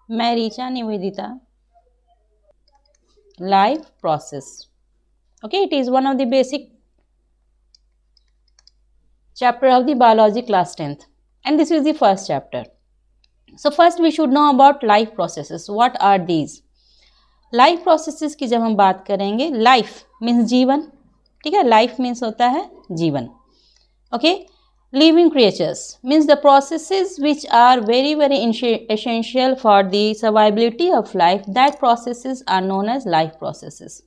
मैं Richa Nivedita. Life process. Okay, it is one of the basic chapter of the biology class 10th, and this is the first chapter. So first we should know about life processes. What are these? Life processes की जब हम बात करेंगे, life means जीवन, ठीक है, life means होता है जीवन. Okay, living creatures means the processes which are very essential for the survivability of life. That processes are known as life processes.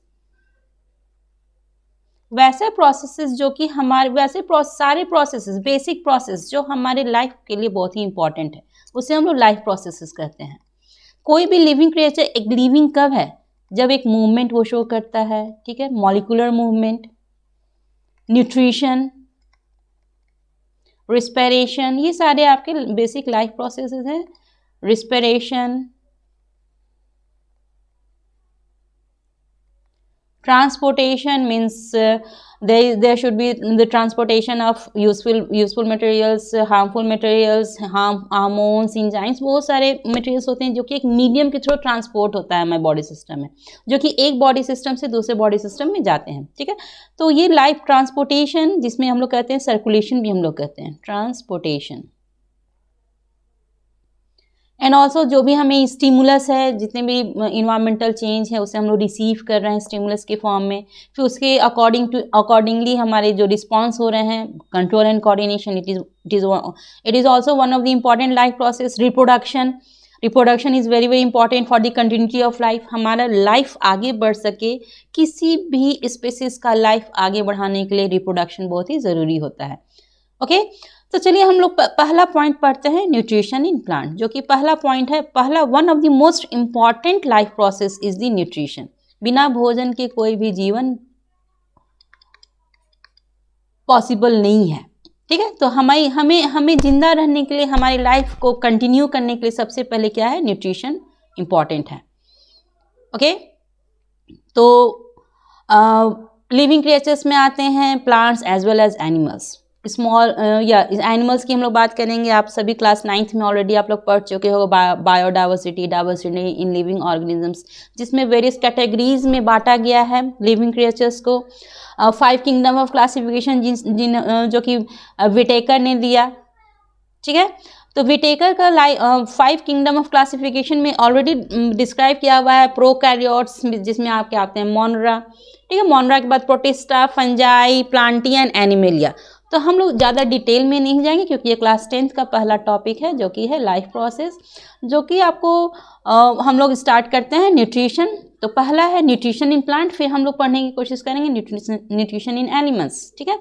वैसे प्रोसेसेस जो कि हमारे सारे प्रोसेसेस, बेसिक प्रोसेस जो हमारे लाइफ के लिए बहुत ही इंपॉर्टेंट है, उसे हम लोग लाइफ प्रोसेसेस कहते हैं. कोई भी लिविंग क्रिएचर एक लिविंग कब है? जब एक मूवमेंट वो शो करता है, ठीक है, मॉलिक्यूलर मूवमेंट, न्यूट्रिशन, रिस्पिरेशन, ये सारे आपके बेसिक लाइफ प्रोसेसेस हैं. Respiration, transportation means there should be the transportation of useful materials, harmful materials, hormones, enzymes, बहुत सारे materials होते हैं जो कि एक मीडियम के थ्रू ट्रांसपोर्ट होता है हमारे बॉडी सिस्टम में, जो कि एक बॉडी सिस्टम से दूसरे बॉडी सिस्टम में जाते हैं, ठीक है. तो ये लाइफ ट्रांसपोर्टेशन, जिसमें हम लोग कहते हैं सर्कुलेशन भी हम लोग कहते हैं, ट्रांसपोर्टेशन. एंड ऑल्सो जो भी हमें स्टिमुलस है, जितने भी इन्वायरमेंटल चेंज है उसे हम लोग रिसीव कर रहे हैं स्टिमुलस के फॉर्म में, फिर उसके अकॉर्डिंगली हमारे जो रिस्पॉन्स हो रहे हैं, control and coordination, it is also one of the important life process. Reproduction is very very important for the continuity of life. हमारा लाइफ आगे बढ़ सके, किसी भी स्पेसिस का लाइफ आगे बढ़ाने के लिए रिप्रोडक्शन बहुत ही ज़रूरी होता है. ओके, तो चलिए हम लोग पहला पॉइंट पढ़ते हैं, न्यूट्रिशन इन प्लांट, जो कि पहला पॉइंट है. पहला one of the most important life process is the nutrition. बिना भोजन के कोई भी जीवन पॉसिबल नहीं है, ठीक है. तो हमें जिंदा रहने के लिए, हमारी लाइफ को कंटिन्यू करने के लिए सबसे पहले क्या है? न्यूट्रिशन इम्पॉर्टेंट है. ओके, तो लिविंग क्रिएचर्स में आते हैं plants as well as animals. Animals की हम लोग बात करेंगे. आप सभी क्लास 9th में ऑलरेडी आप लोग पढ़ चुके हो बायोडाइवर्सिटी इन लिविंग ऑर्गेनिजम्स, जिसमें वेरियस कैटेगरीज में बांटा गया है लिविंग क्रिएचर्स को. 5 किंगडम ऑफ क्लासिफिकेशन जो कि विटेकर ने दिया, ठीक है. तो विटेकर का 5 किंगडम ऑफ क्लासिफिकेशन में ऑलरेडी डिस्क्राइब किया हुआ है. प्रोकैरियोट्स जिसमें आपके आते हैं मोनरा, ठीक है. मोनरा के बाद प्रोटिस्टा, फंजाई, प्लांटियन, एनिमेलिया. तो हम लोग ज़्यादा डिटेल में नहीं जाएंगे क्योंकि ये क्लास 10th का पहला टॉपिक है, जो कि है लाइफ प्रोसेस, जो कि आपको हम लोग स्टार्ट करते हैं न्यूट्रिशन. तो पहला है न्यूट्रिशन इन प्लांट, फिर हम लोग पढ़ने की कोशिश करेंगे न्यूट्रिशन इन एनिमल्स, ठीक है.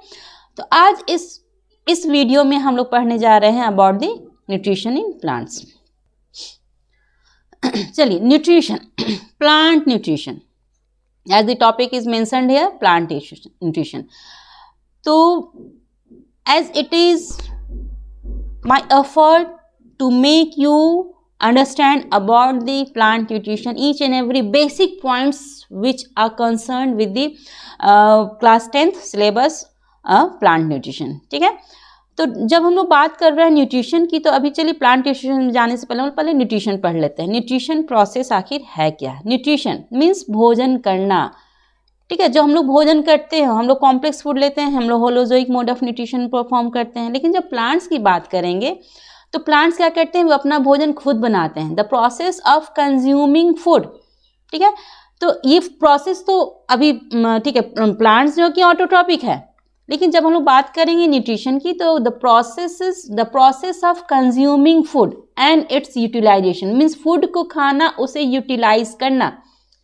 तो आज इस वीडियो में हम लोग पढ़ने जा रहे हैं about the nutrition in plants. चलिए, nutrition, plant nutrition, as the topic is mentioned here, plant nutrition. तो as it is my effort to make you understand about the plant nutrition, each and every basic points which are concerned with the class 10th syllabus plant nutrition, ठीक है. तो जब हम लोग बात कर रहे हैं न्यूट्रिशन की, तो अभी चलिए प्लांट न्यूट्रिशन में जाने से पहले न्यूट्रिशन पढ़ लेते हैं. न्यूट्रिशन प्रोसेस आखिर है क्या? न्यूट्रिशन मीन्स भोजन करना, ठीक है. जो हम लोग भोजन करते हैं, हम लोग कॉम्प्लेक्स फूड लेते हैं, हम लोग holozoic mode of nutrition perform करते हैं. लेकिन जब प्लांट्स की बात करेंगे तो प्लांट्स क्या करते हैं? वो अपना भोजन खुद बनाते हैं. The process of consuming food, ठीक है. तो ये प्रोसेस तो अभी ठीक है, प्लांट्स जो कि ऑटोट्रॉपिक है. लेकिन जब हम लोग बात करेंगे न्यूट्रिशन की, तो the process of consuming food and its utilisation means food को खाना, उसे यूटिलाइज करना.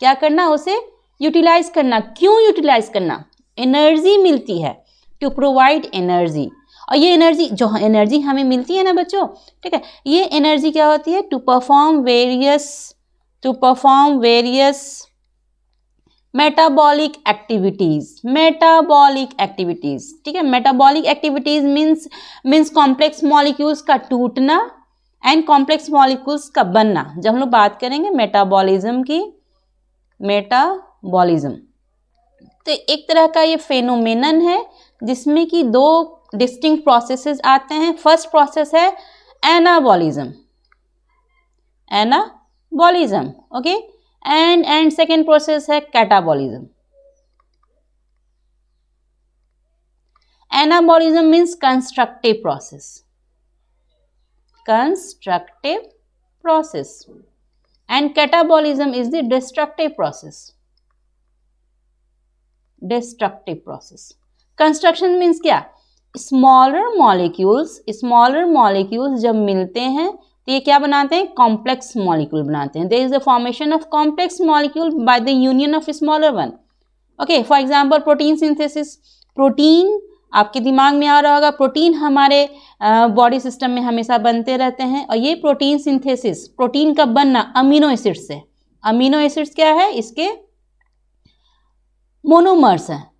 क्या करना? उसे यूटिलाइज करना. क्यों यूटिलाइज करना? एनर्जी मिलती है, टू प्रोवाइड एनर्जी. और ये एनर्जी, जो एनर्जी हमें मिलती है ना बच्चों, ठीक है, ये एनर्जी क्या होती है? To perform various metabolic activities, ठीक है. Metabolic activities means complex molecules का टूटना एंड कॉम्प्लेक्स मॉलिक्यूल्स का बनना. जब हम लोग बात करेंगे मेटाबॉलिज्म की, मेटाबॉलिज्म तो एक तरह का ये फेनोमेनन है जिसमें कि 2 डिस्टिंक्ट प्रोसेसेस आते हैं. फर्स्ट प्रोसेस है anabolism. Anabolism, okay, and second process है catabolism. Anabolism means constructive process, constructive process, and catabolism is the destructive process. Destructive process. Construction means क्या? Smaller molecules जब मिलते हैं तो ये क्या बनाते हैं? Complex molecule बनाते हैं. There is the formation of complex molecule by the union of smaller one. Okay, for example, protein synthesis. Protein आपके दिमाग में आ रहा होगा, प्रोटीन हमारे बॉडी सिस्टम में हमेशा बनते रहते हैं. और ये प्रोटीन सिंथेसिस, प्रोटीन का बनना अमीनो एसिड से. अमीनो एसिड्स क्या है? इसके मोनोमर्स हैं,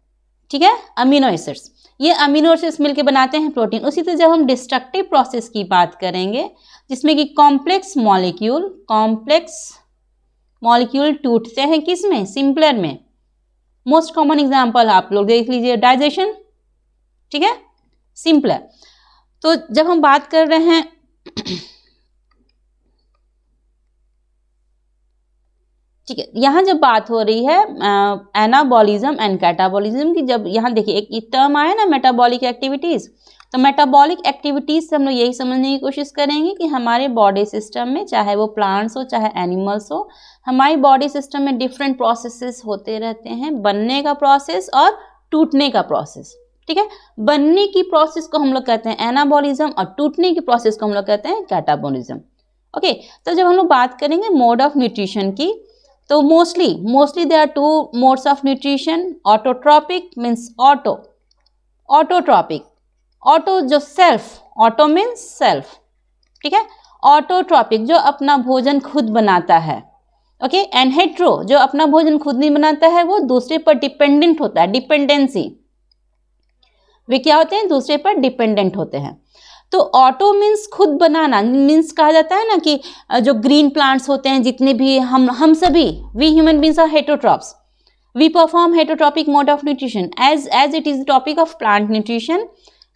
ठीक है, अमीनो एसिड्स. ये अमीनो एसिड्स मिलके बनाते हैं प्रोटीन. उसी तरह जब हम डिस्ट्रक्टिव प्रोसेस की बात करेंगे, जिसमें कि कॉम्प्लेक्स मॉलिक्यूल टूटते हैं किसमें? सिंपलर में. मोस्ट कॉमन एग्जाम्पल आप लोग देख लीजिए, डाइजेशन, ठीक है, सिंपलर. तो जब हम बात कर रहे हैं ठीक है, यहाँ जब बात हो रही है एनाबॉलिज्म एंड कैटाबॉलिज्म की, जब यहाँ देखिए एक टर्म आया ना, मेटाबॉलिक एक्टिविटीज. तो मेटाबॉलिक एक्टिविटीज से हम लोग यही समझने की कोशिश करेंगे कि हमारे बॉडी सिस्टम में, चाहे वो प्लांट्स हो चाहे एनिमल्स हो, हमारी बॉडी सिस्टम में डिफरेंट प्रोसेसेस होते रहते हैं. बनने का प्रोसेस और टूटने का प्रोसेस, ठीक है. बनने की प्रोसेस को हम लोग कहते हैं एनाबॉलिज्म और टूटने की प्रोसेस को हम लोग कहते हैं कैटाबॉलिज्म. ओके, तो जब हम लोग बात करेंगे मोड ऑफ न्यूट्रिशन की, तो mostly there are two modes of nutrition. Autotrophic means autotrophic, auto जो सेल्फ, ऑटो मीन्स सेल्फ, ठीक है. ऑटोट्रॉपिक जो अपना भोजन खुद बनाता है, ओके. एंड हेट्रो जो अपना भोजन खुद नहीं बनाता है, वो दूसरे पर डिपेंडेंट होता है, डिपेंडेंसी. वे क्या होते हैं? दूसरे पर डिपेंडेंट होते हैं. तो ऑटो मीन्स खुद बनाना, मीन्स कहा जाता है ना कि जो ग्रीन प्लांट्स होते हैं, जितने भी हम सभी, we human beings are heterotrophs. We perform heterotrophic mode of nutrition as it is topic of plant nutrition,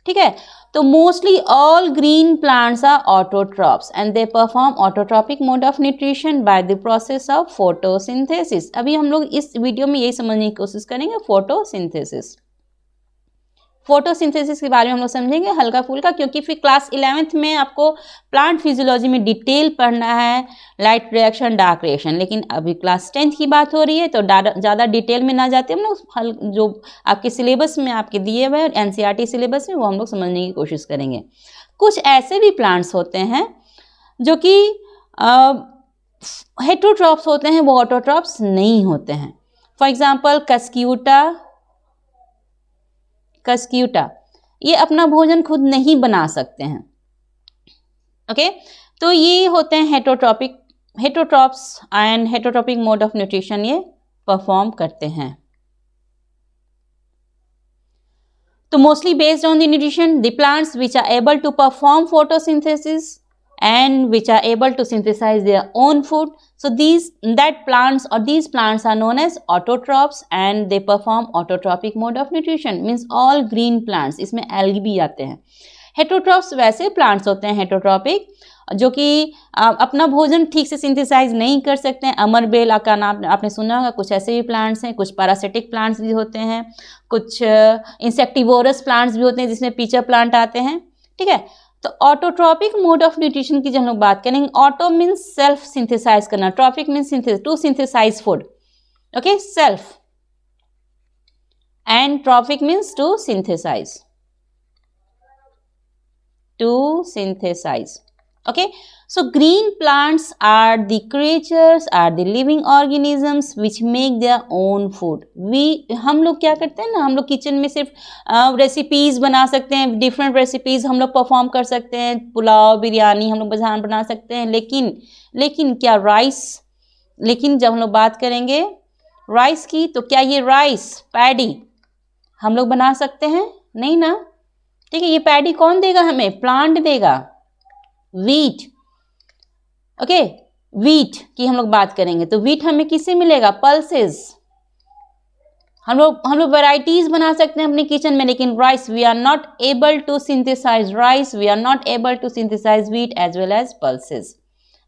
ठीक है. तो mostly all green plants are autotrophs and they perform autotrophic mode of nutrition by the process of photosynthesis. अभी हम लोग इस video में यही समझने की कोशिश करेंगे, फोटोसिंथेसिस. फोटोसिंथेसिस के बारे में हम लोग समझेंगे हल्का फुल्का, क्योंकि फिर क्लास 11th में आपको प्लांट फिजियोलॉजी में डिटेल पढ़ना है, लाइट रिएक्शन, डार्क रिएक्शन. लेकिन अभी क्लास 10th की बात हो रही है, तो ज़्यादा डिटेल में ना जाते हम लोग, जो आपके सिलेबस में आपके दिए हुए NCERT सिलेबस में, वो हम लोग समझने की कोशिश करेंगे. कुछ ऐसे भी प्लांट्स होते हैं जो कि हेटरोट्रॉप्स होते हैं, वो ऑटोट्रॉप्स नहीं होते हैं. फॉर एग्जाम्पल कस्क्यूटा, ये अपना भोजन खुद नहीं बना सकते हैं, ओके. तो ये होते हैं heterotrophs and heterotrophic mode of nutrition ये परफॉर्म करते हैं. तो mostly based on the nutrition, the plants which are able to perform photosynthesis and which are able to synthesize their own food. So these plants are known as autotrophs and they perform autotrophic mode of nutrition. Means all green plants, इसमें algae भी आते हैं. Heterotrophs वैसे plants होते हैं heterotrophic, जो कि अपना भोजन ठीक से सिंथेसाइज नहीं कर सकते हैं. अमरबेल का नाम आपने सुना होगा. कुछ ऐसे भी प्लांट्स हैं, कुछ पैरासिटिक प्लांट्स भी होते हैं, कुछ इंसेक्टिवोरस प्लांट्स भी होते हैं, जिसमें पीचर प्लांट आते हैं, ठीक है. तो ऑटोट्रॉपिक मोड ऑफ न्यूट्रिशन की जब हम लोग बात करेंगे, ऑटो मीन्स सेल्फ सिंथेसाइज करना, trophic means to synthesise food, okay, self, and trophic means to synthesise, okay. So green plants are the creatures, are the living organisms which make their own food. हम लोग क्या करते हैं ना, हम लोग kitchen में सिर्फ रेसिपीज बना सकते हैं, डिफरेंट रेसिपीज हम लोग परफॉर्म कर सकते हैं, पुलाव, बिरयानी हम लोग बना सकते हैं. लेकिन क्या लेकिन जब हम लोग बात करेंगे राइस की, तो क्या ये राइस पैडी हम लोग बना सकते हैं? नहीं ना, ठीक है. ये पैडी कौन देगा हमें? प्लांट देगा. वीट, ओके, वीट की हम लोग बात करेंगे, तो वीट हमें किससे मिलेगा? पल्सेस. हम लोग वैरायटीज बना सकते हैं अपने किचन में, लेकिन rice we are not able to synthesise rice, we are not able to synthesise wheat as well as pulses.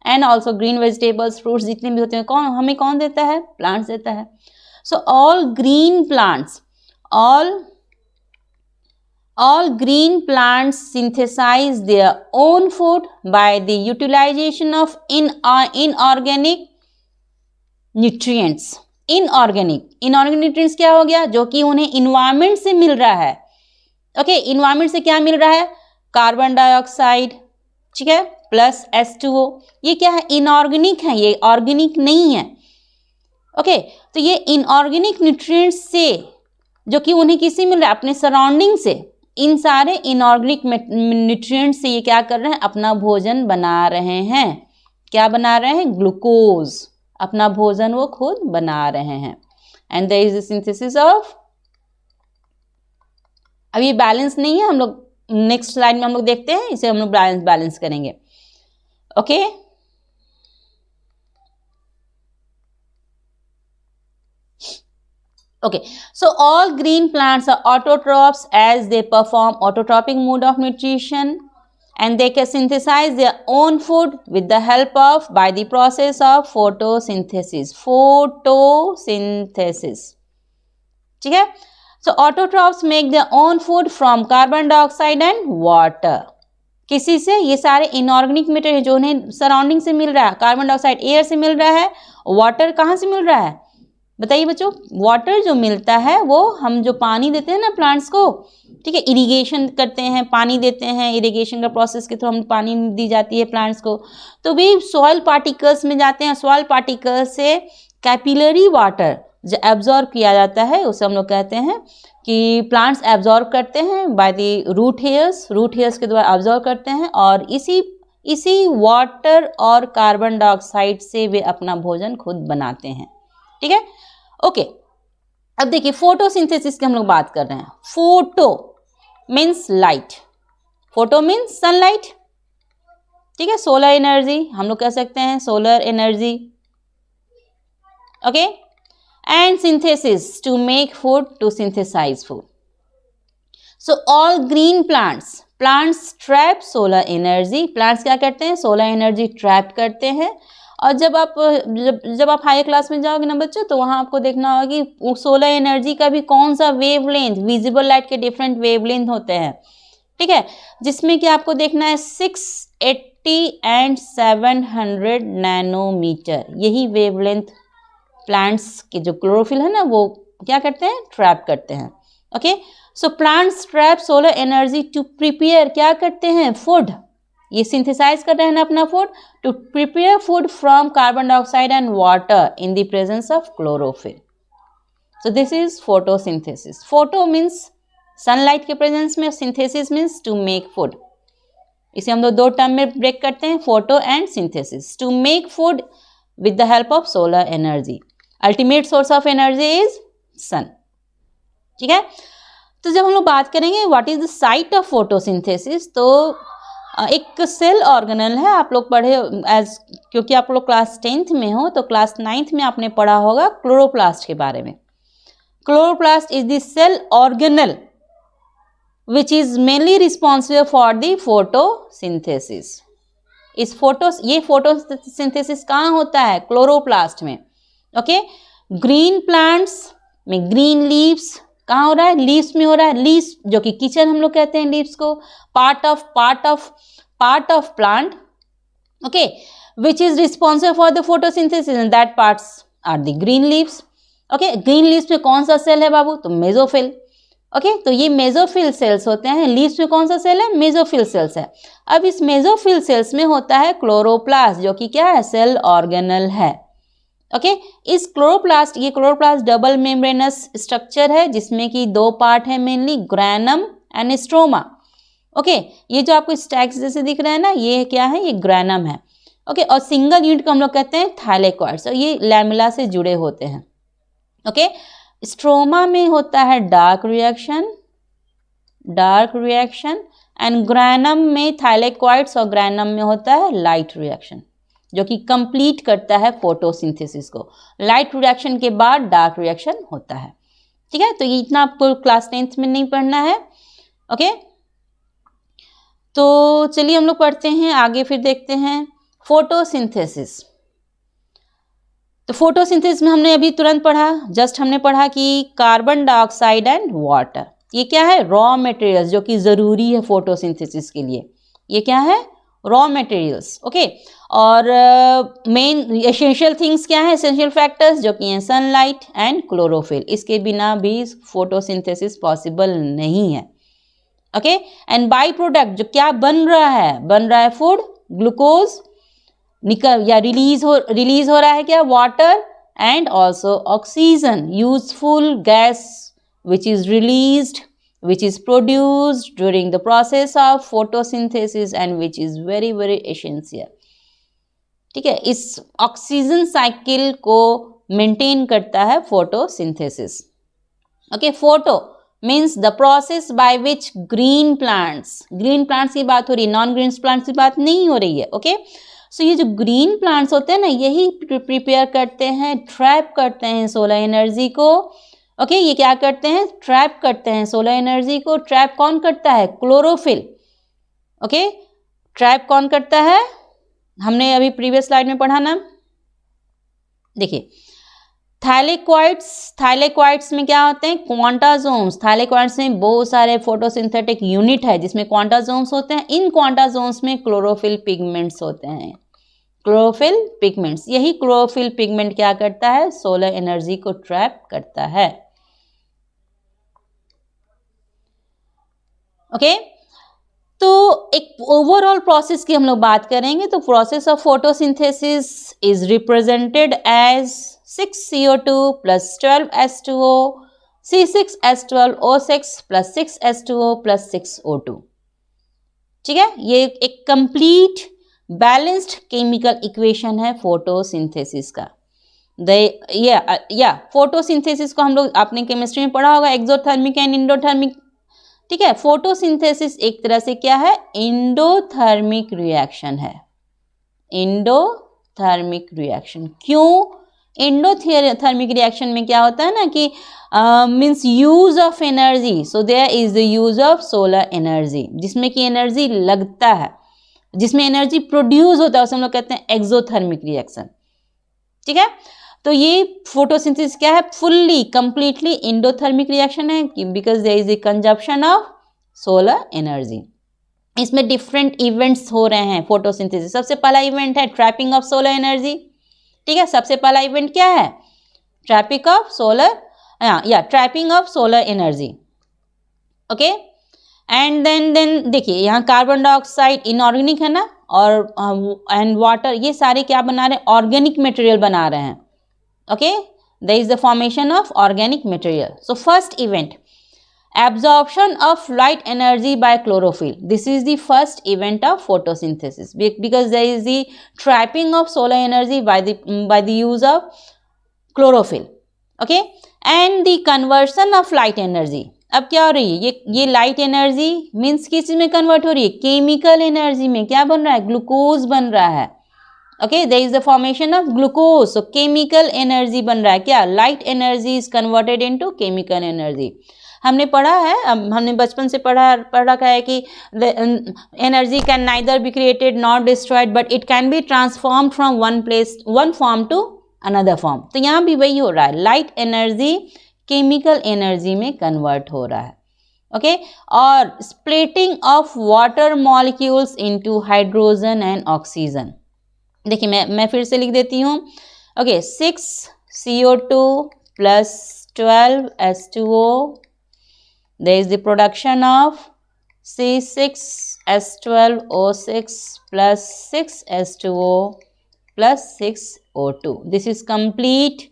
And also green vegetables, fruits जितने भी होते हैं हमें कौन देता है? प्लांट्स देता है. सो all green plants, all green plants synthesize their own food by the utilization of inorganic nutrients. inorganic nutrients क्या हो गया? जो कि उन्हें इन्वायरमेंट से मिल रहा है. ओके, इन्वायरमेंट से क्या मिल रहा है? कार्बन डाइऑक्साइड, ठीक है, प्लस H2O. ये क्या है? इनऑर्गेनिक है, ये ऑर्गेनिक नहीं है. ओके, तो ये इनऑर्गेनिक न्यूट्रिएंट्स से जो कि उन्हें किसी मिल रहा है? अपने सराउंडिंग से. इन सारे इनऑर्गेनिक न्यूट्रिएंट्स से ये क्या कर रहे हैं? अपना भोजन बना रहे हैं. क्या बना रहे हैं? ग्लूकोज. अपना भोजन वो खुद बना रहे हैं. And there is the synthesis of. अब ये बैलेंस नहीं है, हम लोग नेक्स्ट स्लाइड में हम लोग देखते हैं, इसे हम लोग बैलेंस करेंगे. Okay, okay, so all green plants are autotrophs as they perform autotrophic mode of nutrition and they can synthesize their own food with the help of by the process of photosynthesis. ठीक है. So autotrophs make their own food from carbon dioxide and water. किसी से? ये सारे inorganic material जो उन्हें surrounding से मिल रहा है. कार्बन डाइऑक्साइड एयर से मिल रहा है. वाटर कहाँ से मिल रहा है? बताइए बच्चों. वाटर जो मिलता है वो हम जो पानी देते हैं ना प्लांट्स को, ठीक है, इरिगेशन करते हैं, पानी देते हैं, इरिगेशन का प्रोसेस के थ्रू हम पानी दी जाती है प्लांट्स को, तो वे सॉइल पार्टिकल्स में जाते हैं. सॉइल पार्टिकल्स से कैपिलरी वाटर जो एब्जॉर्ब किया जाता है उसे हम लोग कहते हैं कि प्लांट्स एब्जॉर्ब करते हैं बाय द रूट हेयर्स के द्वारा एब्जॉर्ब करते हैं, और इसी वाटर और कार्बन डाइऑक्साइड से वे अपना भोजन खुद बनाते हैं. ठीक है. ओके, अब देखिए फोटोसिंथेसिस की हम लोग बात कर रहे हैं. Photo means light, photo means sunlight, ठीक है, सोलर एनर्जी हम लोग कह सकते हैं, solar energy. Okay, and synthesis to make food, to synthesise food. So all green plants trap solar energy. Plants क्या करते हैं? सोलर एनर्जी ट्रैप करते हैं. और जब आप हायर क्लास में जाओगे ना बच्चों, तो वहाँ आपको देखना होगा कि सोलर एनर्जी का भी कौन सा वेवलेंथ, विजिबल लाइट के डिफरेंट वेवलेंथ होते हैं, ठीक है, जिसमें कि आपको देखना है 680 एंड 700 नैनोमीटर. यही वेवलेंथ प्लांट्स के जो क्लोरोफिल है ना वो क्या करते हैं? ट्रैप करते हैं. Okay, so plants trap solar energy to prepare, क्या करते हैं? फूड. ये सिंथेसाइज कर रहे हैं ना अपना food, to prepare food from carbon dioxide and water in the presence of chlorophyll. So this is photosynthesis. Photo means sunlight के प्रेजेंस में, synthesis means to make food. इसे हम लोग दो टर्म में ब्रेक करते हैं, photo and synthesis. To make food with the help of solar energy. Ultimate source of energy is sun. ठीक है. तो जब हम लोग बात करेंगे what is the site of photosynthesis, तो एक सेल ऑर्गेनल है. आप लोग पढ़े क्योंकि आप लोग क्लास 10th में हो, तो क्लास 9th में आपने पढ़ा होगा क्लोरोप्लास्ट के बारे में. Chloroplast is the cell organelle which is mainly responsible for the photosynthesis. ये फोटोसिंथेसिस कहाँ होता है? क्लोरोप्लास्ट में. ओके, ग्रीन प्लांट्स में ग्रीन लीव्स कहाँ हो रहा है? लीव्स में हो रहा है. लीव्स जो कि किचन हम लोग कहते हैं लीव्स को, part of plant, okay, which is responsible for the photosynthesis and that parts are the green leaves. Okay, green leaves में कौन सा सेल है बाबू? तो मेसोफिल. ओके, तो ये मेसोफिल सेल्स होते हैं. लीव्स में कौन सा सेल है? मेसोफिल सेल्स है. अब इस मेसोफिल सेल्स में होता है क्लोरोप्लास्ट, जो कि क्या है? सेल ऑर्गेनल है. ओके, ये क्लोरोप्लास्ट डबल मेम्ब्रेनस स्ट्रक्चर है, जिसमें कि दो पार्ट है mainly, granum and stroma. Okay, ये जो आपको स्टैक्स जैसे दिख रहा है ना, ये क्या है? ये ग्रैनम है. ओके, और सिंगल यूनिट को हम लोग कहते हैं थाइलेकॉइड्स, और ये लैमेला से जुड़े होते हैं. ओके, स्ट्रोमा में होता है डार्क रिएक्शन एंड ग्रैनम में थाइलेकॉइड्स और ग्रैनम में होता है लाइट रिएक्शन, जो कि कंप्लीट करता है फोटोसिंथेसिस को. लाइट रिएक्शन के बाद डार्क रिएक्शन होता है. ठीक है, तो ये इतना आपको क्लास 10th में नहीं पढ़ना है. ओके, तो चलिए हम लोग पढ़ते हैं आगे, फिर देखते हैं फोटोसिंथेसिस। तो फोटोसिंथेसिस में हमने अभी तुरंत पढ़ा, जस्ट हमने पढ़ा कि कार्बन डाइऑक्साइड एंड वाटर, ये क्या है, रॉ मटेरियल्स जो कि ज़रूरी है फोटोसिंथेसिस के लिए। ये क्या है, रॉ मटेरियल्स, ओके। और मेन एसेंशियल थिंग्स क्या है, एसेंशियल फैक्टर्स जो कि हैं सनलाइट एंड क्लोरोफिल, इसके बिना भी फोटोसिंथेसिस पॉसिबल नहीं है, ओके। एंड बाई प्रोडक्ट जो क्या बन रहा है फूड, ग्लूकोज निकल या रिलीज हो रहा है क्या, water and also oxygen, useful gas which is released, which is produced during the process of photosynthesis and which is very very essential, ठीक है। इस ऑक्सीजन साइकिल को मेंटेन करता है photosynthesis, okay. Photo means the process by which green plants की बात हो रही है, नॉन ग्रीन प्लांट्स की बात नहीं हो रही है, ओके। सो ये जो ग्रीन प्लांट्स होते हैं ना, यही प्रिपेयर करते हैं, ट्रैप करते हैं सोलर एनर्जी को, ओके। ये क्या करते हैं, ट्रैप करते हैं सोलर एनर्जी को। ट्रैप कौन करता है, क्लोरोफिल, ओके। ट्रैप कौन करता है, हमने अभी प्रीवियस स्लाइड में पढ़ा ना, देखिए थाइलेक्वाइड्स में क्या होते हैं, क्वांटाजोम्स। थाइलेक्वाइड्स में बहुत सारे फोटोसिंथेटिक यूनिट है जिसमें क्वांटाजोम्स होते हैं। इन क्वांटाजोम्स में क्लोरोफिल पिगमेंट्स होते हैं, क्लोरोफिल पिगमेंट्स। यही क्लोरोफिल पिगमेंट क्या करता है, सोलर एनर्जी को ट्रैप करता है, ओके। तो एक ओवरऑल प्रोसेस की हम लोग बात करेंगे तो process of photosynthesis is represented as 6CO2 plus 12H2O, C6H12O6 plus 6H2O plus 6O2, ठीक है। ये एक कंप्लीट बैलेंस्ड केमिकल इक्वेशन है फोटोसिंथेसिस का। फोटोसिंथेसिस को हम लोग अपने केमिस्ट्री में पढ़ा होगा, एक्सोथर्मिक एंड इंडोथर्मिक, ठीक है। फोटोसिंथेसिस एक तरह से क्या है, इंडोथर्मिक रिएक्शन है, इंडोथर्मिक रिएक्शन। क्यों इंडोथर्मिक रिएक्शन में क्या होता है ना कि means use of energy, so there is the use of solar energy, जिसमें कि एनर्जी लगता है, जिसमें एनर्जी प्रोड्यूस होता है, उसे हम लोग कहते हैं एक्सोथर्मिक रिएक्शन, ठीक है। तो ये फोटोसिंथेसिस क्या है, फुल्ली कंप्लीटली इंडोथर्मिक रिएक्शन है, because there is a consumption of solar energy. इसमें डिफरेंट इवेंट्स हो रहे हैं फोटोसिंथेसिस। सबसे पहला इवेंट है ट्रैपिंग ऑफ सोलर एनर्जी, ठीक है। सबसे पहला इवेंट क्या है, trapping of solar trapping of solar energy, okay. And then देखिए यहाँ कार्बन डाइऑक्साइड इनऑर्गेनिक है ना, और एंड वाटर, ये सारे क्या बना रहे हैं, ऑर्गेनिक मटेरियल बना रहे हैं, okay, there is the formation of organic material. So first event, absorption of light energy by chlorophyll. This is the first event of photosynthesis because there is the trapping of solar energy by the use of chlorophyll, okay, and the conversion of light energy. अब क्या हो रही है, ये light energy means किस चीज में convert हो रही है, केमिकल एनर्जी में। क्या बन रहा है, ग्लूकोज बन रहा है, okay, there is the formation of glucose, so chemical energy बन रहा है। क्या, light energy is converted into chemical energy। हमने पढ़ा है, हमने बचपन से पढ़ा है कि energy can neither be created nor destroyed but it can be transformed from one form to another form। तो यहाँ भी वही हो रहा है, light energy chemical energy में convert हो रहा है, okay। और splitting of water molecules into hydrogen and oxygen। देखिए मैं फिर से लिख देती हूँ, okay. 6CO2 plus 12H2O, there is the production of C6H12O6 plus 6H2O plus 6O2. This is complete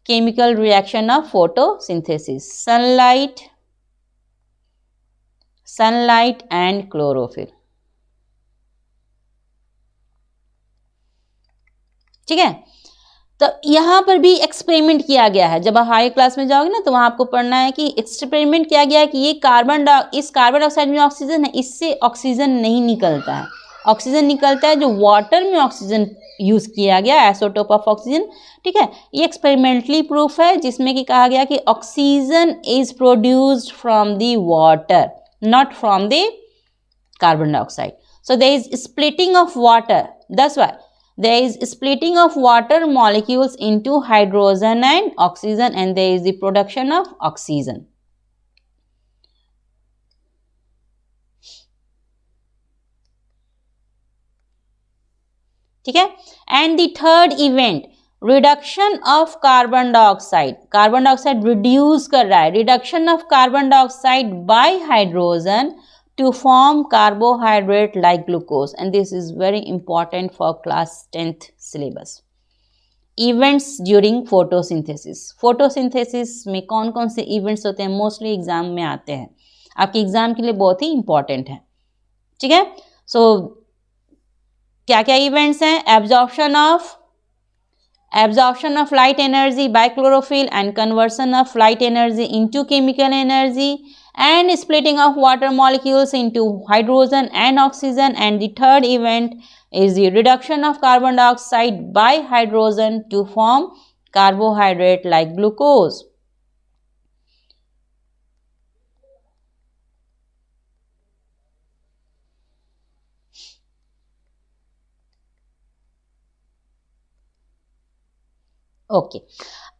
chemical reaction of photosynthesis, sunlight and chlorophyll, ठीक है। तो यहाँ पर भी एक्सपेरिमेंट किया गया है। जब आप हाई क्लास में जाओगे ना तो वहाँ आपको पढ़ना है कि एक्सपेरिमेंट किया गया है कि ये इस कार्बन डाइऑक्साइड में ऑक्सीजन है, इससे ऑक्सीजन नहीं निकलता है। ऑक्सीजन निकलता है जो वाटर में ऑक्सीजन यूज़ किया गया, आइसोटोप ऑफ ऑक्सीजन, ठीक है। ये एक्सपेरिमेंटली प्रूफ है जिसमें कि कहा गया कि oxygen is produced from the water, not from the carbon dioxide. So there is splitting of water, that's why there is splitting of water molecules into hydrogen and oxygen, and there is the production of oxygen. ठीक है. And the third event, reduction of carbon dioxide. Carbon dioxide reduce कर रहा है. Reduction of carbon dioxide by hydrogen to form carbohydrate like glucose, and this is very important for class 10th syllabus. Events during photosynthesis. Photosynthesis में कौन कौन से events होते हैं, mostly exam में आते हैं, आपके एग्जाम के लिए बहुत ही इंपॉर्टेंट है. ठीक है. सो क्या क्या इवेंट्स हैं? absorption of light energy by chlorophyll and conversion of light energy into chemical energy, and splitting of water molecules into hydrogen and oxygen, and the third event is the reduction of carbon dioxide by hydrogen to form carbohydrate like glucose. Okay.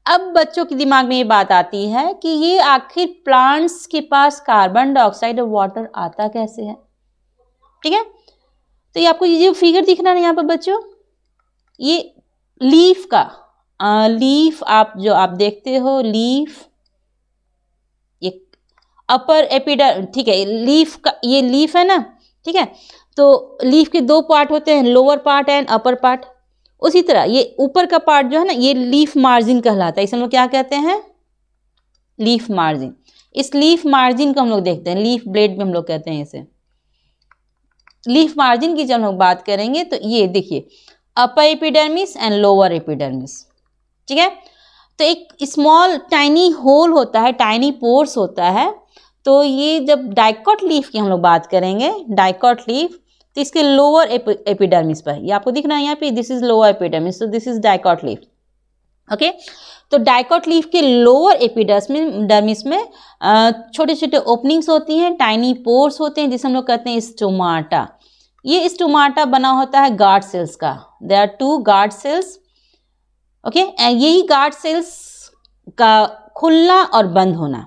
अब बच्चों के दिमाग में ये बात आती है कि ये आखिर प्लांट्स के पास कार्बन डाइऑक्साइड और वाटर आता कैसे है. ठीक है. तो ये आपको ये जो फिगर दिख रहा है यहाँ पर बच्चों, ये लीफ का लीफ आप देखते हो, लीफ ये अपर एपिडर, ठीक है, लीफ का ये लीफ है ना. ठीक है. तो लीफ के दो पार्ट होते हैं, lower part and upper part. उसी तरह ये ऊपर का पार्ट जो है ना, ये लीफ मार्जिन कहलाता है. इसे हम लोग क्या कहते हैं? Leaf margin. इस लीफ मार्जिन को हम लोग देखते हैं, लीफ ब्लेड में हम लोग कहते हैं इसे. लीफ मार्जिन की जब हम लोग बात करेंगे तो ये देखिए, upper epidermis and lower epidermis. ठीक है. तो एक स्मॉल टाइनी होल होता है, टाइनी पोर्स होता है. तो ये जब डाइकॉट लीफ की हम लोग बात करेंगे, डाइकॉट लीफ, तो इसके लोअर एपिडर्मिस पर, ये आपको दिख रहा है यहाँ पे, दिस इज लोअर एपिडर्मिस, तो this is dicot leaf. Okay. तो डाइकॉट लीफ के लोअर एपिडर्मिस में छोटे छोटे ओपनिंग्स होती हैं, टाइनी पोर्स होते हैं, जिसे हम लोग कहते हैं स्टोमाटा. ये स्टोमाटा बना होता है गार्ड सेल्स का. There are 2 guard cells. Okay. यही गार्ड सेल्स का खुलना और बंद होना.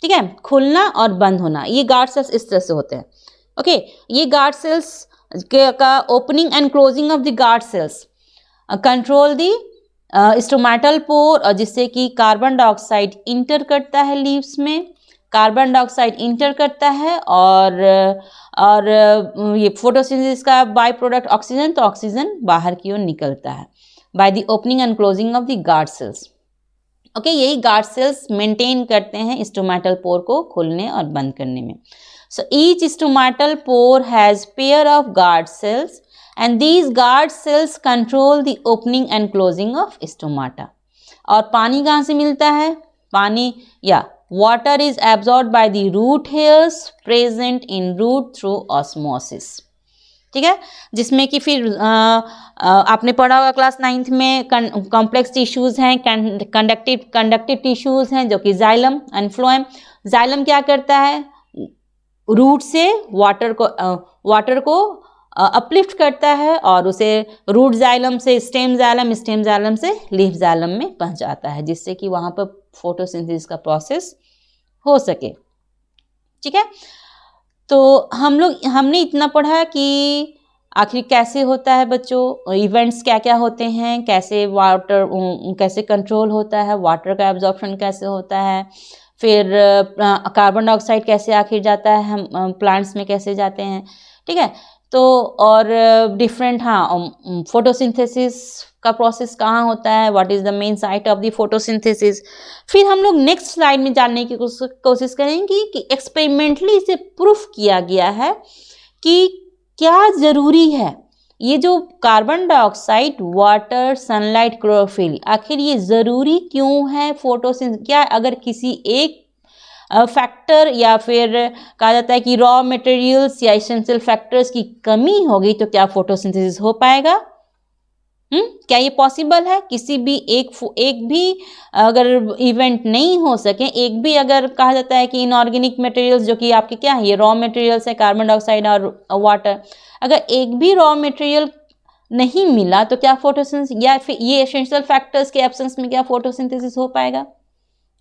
ठीक है. खुलना और बंद होना, ये गार्ड सेल्स इस तरह से होते हैं. ओके. ये गार्ड सेल्स का opening and closing of the guard cells control the stomatal pore, और जिससे कि कार्बन डाइऑक्साइड इंटर करता है लीव्स में, कार्बन डाइऑक्साइड इंटर करता है, और ये फोटोसिंथेसिस का बाय प्रोडक्ट ऑक्सीजन, तो ऑक्सीजन बाहर की ओर निकलता है by the opening and closing of the guard cells. Okay. यही गार्ड सेल्स मेंटेन करते हैं स्टोमेटल पोर को खोलने और बंद करने में. So each stomatal pore has pair of guard cells, and these guard cells control the opening and closing of stomata. और पानी कहाँ से मिलता है? पानी या water is absorbed by the root hairs present in root through osmosis. ठीक है. जिसमें कि फिर आपने पढ़ा होगा क्लास 9th में, कॉम्प्लेक्स टिश्यूज हैं, कंडक्टिव टिश्यूज हैं, जो कि जाइलम एंड फ्लोएम. जाइलम क्या करता है? रूट से वाटर को अपलिफ्ट करता है और उसे रूट जाइलम से स्टेम जाइलम से लीफ जाइलम में पहुंचाता है, जिससे कि वहाँ पर फोटोसिंथेसिस का प्रोसेस हो सके. ठीक है. तो हमने इतना पढ़ा कि आखिर कैसे होता है बच्चों, इवेंट्स क्या क्या होते हैं, कैसे वाटर कैसे कंट्रोल होता है, वाटर का एब्जॉर्प्शन कैसे होता है, फिर कार्बन डाइऑक्साइड कैसे आखिर जाता है, हम प्लांट्स में कैसे जाते हैं. ठीक है. तो और डिफरेंट फोटोसिंथेसिस का प्रोसेस कहाँ होता है, what is the main site of the photosynthesis. फिर हम लोग नेक्स्ट स्लाइड में जानने की कोशिश करेंगे कि एक्सपेरिमेंटली इसे प्रूफ किया गया है कि क्या ज़रूरी है ये जो carbon dioxide, water, sunlight, chlorophyll, आखिर ये ज़रूरी क्यों है फोटोसिंथेसिस. क्या अगर किसी एक फैक्टर या फिर कहा जाता है कि रॉ मटेरियल्स या एसेंशियल फैक्टर्स की कमी होगी तो क्या फोटोसिंथेसिस हो पाएगा? क्या ये पॉसिबल है? किसी भी एक भी अगर इवेंट नहीं हो सके, एक भी अगर कहा जाता है कि इनऑर्गेनिक मटेरियल्स जो कि आपके क्या है, ये रॉ मटेरियल्स है, कार्बन डाइऑक्साइड और वाटर, अगर एक भी रॉ मटेरियल नहीं मिला तो क्या फोटोसिंथेसिस, या फिर ये एसेंशियल फैक्टर्स के एब्सेंस में क्या फोटोसिंथेसिस हो पाएगा।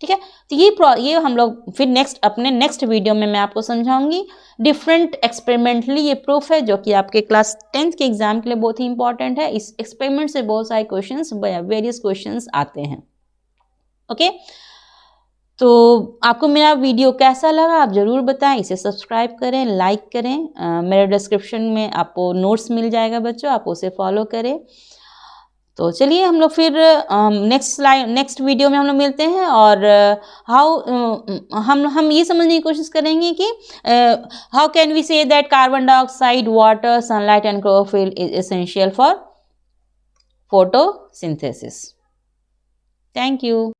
ठीक है, तो ये हम लोग फिर अपने नेक्स्ट वीडियो में मैं आपको समझाऊंगी। डिफरेंट एक्सपेरिमेंटली ये प्रूफ है जो कि आपके क्लास 10th के एग्जाम के लिए बहुत ही इंपॉर्टेंट है। इस एक्सपेरिमेंट से बहुत सारे क्वेश्चंस, वेरियस क्वेश्चंस आते हैं। ओके, तो आपको मेरा वीडियो कैसा लगा आप ज़रूर बताएं, इसे सब्सक्राइब करें, लाइक करें। मेरे डिस्क्रिप्शन में आपको नोट्स मिल जाएगा बच्चों, आप उसे फॉलो करें। तो चलिए हम लोग फिर नेक्स्ट वीडियो में हम लोग मिलते हैं, और हम ये समझने की कोशिश करेंगे कि how can we say that carbon dioxide, water, sunlight and chlorophyll is essential for photosynthesis. Thank you.